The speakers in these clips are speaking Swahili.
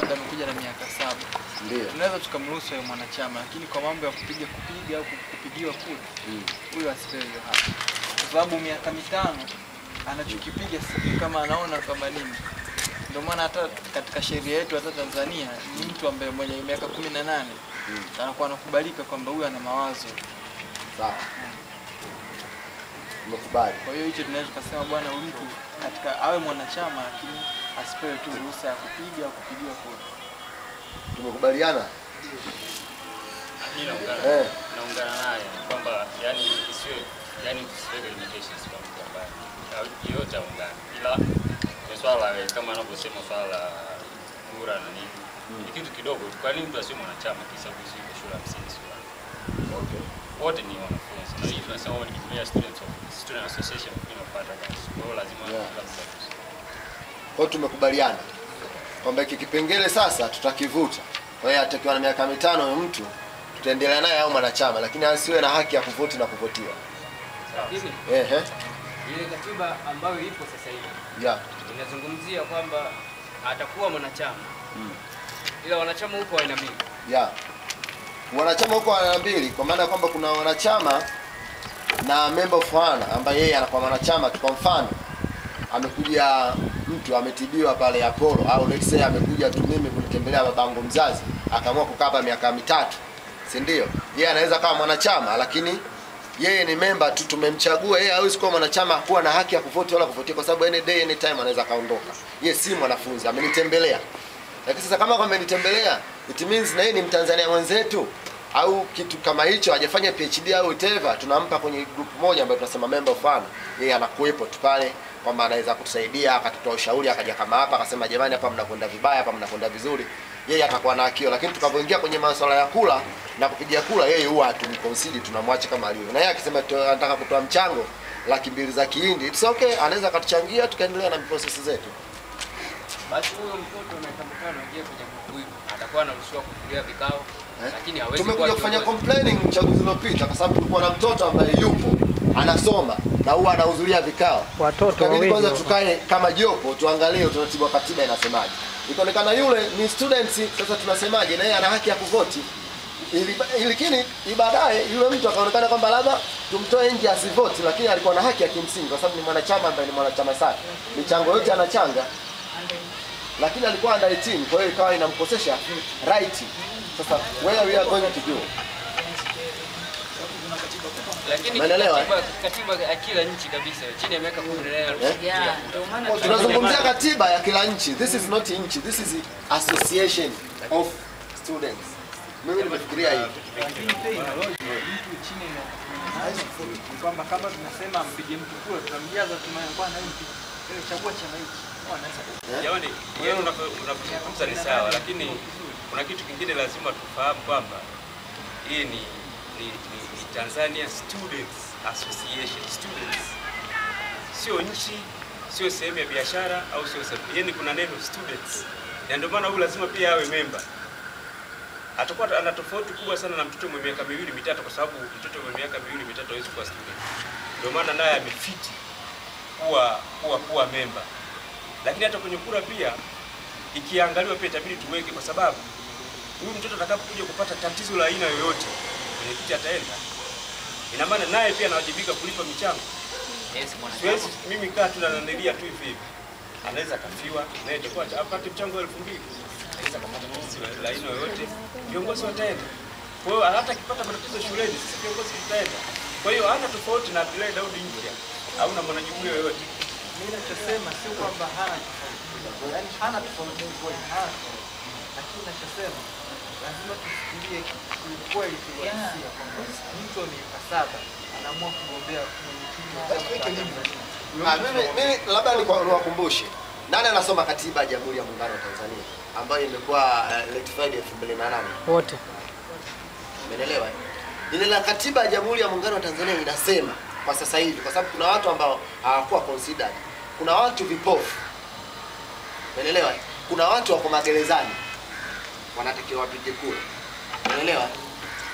amekuja na miaka 7. Ndio. Tunaweza tukamruhusu yule mwanachama, lakini kwa mambo ya kupiga au kupigiwa kura, huyo asipewe hiyo haki. Kwa sababu miaka 5 anachokipiga si kama anaona kama nini. Ndio maana hata katika sheria yetu hata Tanzania ni mtu ambaye mwenye miaka 18 anakuwa anakubalika kwamba huyu ana mawazo. Sawa. Umekubali. Kwa hiyo hicho tunaweza kusema bwana mtu katika awe mwanachama lakini asipewe tu ruhusa ya kupiga au kupigiwa kura. Tumekubaliana? Mimi naungana naye kwamba yani isiwe tusiweke limitations kwa mtu ambaye yote aungane. Ila ni swala kama anavyosema swala la kura na nini. Ni kitu kidogo. Kwa nini mtu asiwe mwanachama kisa kuishi kwa shule ya msingi shule? Okay. Wote ni wanafunzi. Na hivi tunasema ni Jumuiya Student Association inapata kazi. Kwa hiyo lazima Kwa tumekubaliana kwamba hiki kipengele sasa tutakivuta. Kwa hiyo atakiwa na miaka 5 mtu tutaendelea naye au mwanachama, lakini asiwe na haki ya kuvoti na kuvotiwa. Lakini ile katiba ambayo ipo sasa hivi inazungumzia kwamba atakuwa mwanachama. Ila wanachama huko aina mbili. Wanachama huko aina mbili kwa maana kwamba kuna wanachama na member of honor ambaye yeye anakuwa mwanachama. Kwa mfano amekuja mtu ametibiwa pale Apollo au let's say amekuja tu mimi kunitembelea babangu mzazi akaamua kukaa hapa miaka 3, si ndio? Yeye anaweza kama mwanachama lakini yeye ni member tu, tumemchagua yeye, hawezi kuwa mwanachama kuwa na haki ya kuvoti wala kuvotia kwa sababu any day any time anaweza kaondoka. Yeye si mwanafunzi, amenitembelea. Lakini sasa kama amenitembelea it means na yeye ni Mtanzania mwenzetu au kitu kama hicho, hajafanya PhD au whatever, tunampa kwenye group moja ambayo tunasema member of honor. Yeye anakuepo tu pale kwamba anaweza kutusaidia, akatutoa ushauri, akaja kama hapa akasema jamani, hapa mnakwenda vibaya, hapa mnakwenda vizuri. Yeye atakuwa na akio, lakini tukapoingia kwenye masuala ya kula na kupigia kula, yeye huwa hatumconsider, tunamwacha kama alivyo. Na yeye akisema anataka kutoa mchango 200,000 za Kihindi, it's okay, anaweza akatuchangia tukaendelea na process zetu. Basi huyo mtoto miaka 5 anaingia kwenye grupu hili, atakuwa anaruhusiwa kuhudhuria vikao, lakini hawezi tumekuja kufanya complaining uchaguzi uliopita kwa sababu tulikuwa na mtoto ambaye yupo anasoma na huwa anahudhuria vikao. Watoto wawili kwanza tukae kama jopo tuangalie utaratibu wa katiba inasemaje. Ikaonekana yule ni students, sasa tunasemaje na yeye ana haki ya kuvoti. Lakini baadaye yule mtu akaonekana kwamba labda tumtoe nje asivoti, lakini alikuwa na haki ya kimsingi kwa sababu ni mwanachama ambaye ni mwanachama safi. Michango yote anachanga. Lakini alikuwa under 18, kwa hiyo ikawa inamkosesha right. Sasa where we are going to do? Lakini katiba ya kila nchi kabisa chini ya miaka 18. Tunazungumzia katiba ya kila nchi. This is not nchi, this is association of students. Mimi nimefikiria hivi. Lakini pia mtu chini ya kwamba kama tunasema mpige mtu kura tunamjaza tunakuwa na mtu chagua chama hiki. Yaani wewe unazungumza ni sawa, lakini kuna kitu kingine lazima tufahamu kwamba hii ni Tanzania Students Association. Students sio nchi, sio sehemu ya biashara au sio sehemu. Yaani kuna neno students. Na ndio maana huyu lazima pia awe member. Atakuwa ana tofauti kubwa sana na mtoto mwenye miaka 2-3 kwa sababu mtoto mwenye miaka 2-3 hawezi kuwa student. Ndio maana naye amefiti kuwa member. Lakini hata kwenye kura pia ikiangaliwa pia itabidi tuweke kwa sababu huyu mtoto atakapokuja kupata tatizo la aina yoyote kwenye kiti ataenda. Ina maana naye pia anawajibika kulipa michango. Siwezi mimi kaa tu na naendelea tu hivi. Anaweza kafiwa, naye atakuwa apate mchango 2,000. Anaweza kupata tatizo la aina yoyote, viongozi wataenda. Kwa hiyo hata akipata matatizo shuleni, sisi viongozi tutaenda. Kwa hiyo hana tofauti na Abdullahi Daudi nje au na mwanajumuiya yoyote. Mimi nachosema sio kwamba hana tofauti. Yaani hana tofauti kwa hana. Lakini nachosema lazima tufikirie kweli kiuhalisia kwamba mtu wa miaka 7 anaamua kugombea mwenyekiti. Mimi labda niwakumbushe. Nani anasoma katiba ya Jamhuri ya Muungano wa Tanzania ambayo imekuwa ratified 2008? Wote. Umeelewa? Ile la katiba ya Jamhuri ya Muungano wa Tanzania inasema kwa sasa hivi kwa sababu kuna watu ambao hawakuwa considered. Kuna watu vipofu. Umeelewa? Kuna watu wako magerezani wanatakiwa wapige kura. Umeelewa?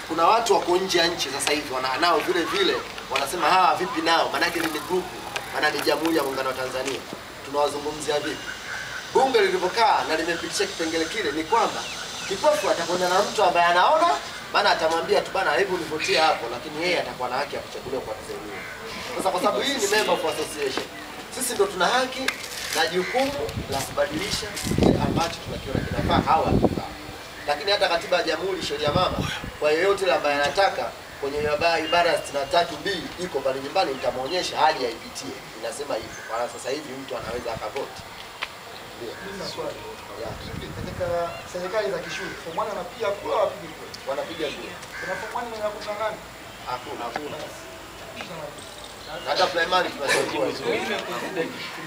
Kuna watu wako nje ya nchi sasa hivi wanao vile vile wanasema vipi nao? Maana yake ni group, maana ni Jamhuri ya Muungano wa Tanzania. Tunawazungumzia vipi? bunge lilivyokaa na limepitisha kipengele kile ni kwamba kipofu atakwenda na mtu ambaye anaona, maana atamwambia tu bana, hebu nivotie hapo, lakini yeye atakuwa na haki ya kuchaguliwa kwa Tanzania. Sasa kwa sababu hii ni member of association, sisi ndo tuna haki na jukumu la kubadilisha kile ambacho tunakiona kinafaa au hakifaa. Lakini hata katiba ya Jamhuri, sheria mama, kwa yeyote ambaye anataka kwenye ibara 63B iko pale nyumbani, nitamuonyesha hadi aipitie, inasema hivyo. Kwa sasa hivi mtu anaweza akavoti. Katika serikali za kishule, form 1 wanapiga kura au wapige kura? Wanapiga kura. Kuna form 1 wanakuta nani? Hakuna. Hata primary tunachagua.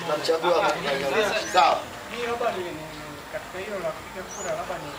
Tunamchagua. Sawa. Hii labda ni katika hilo la kupiga kura labda ni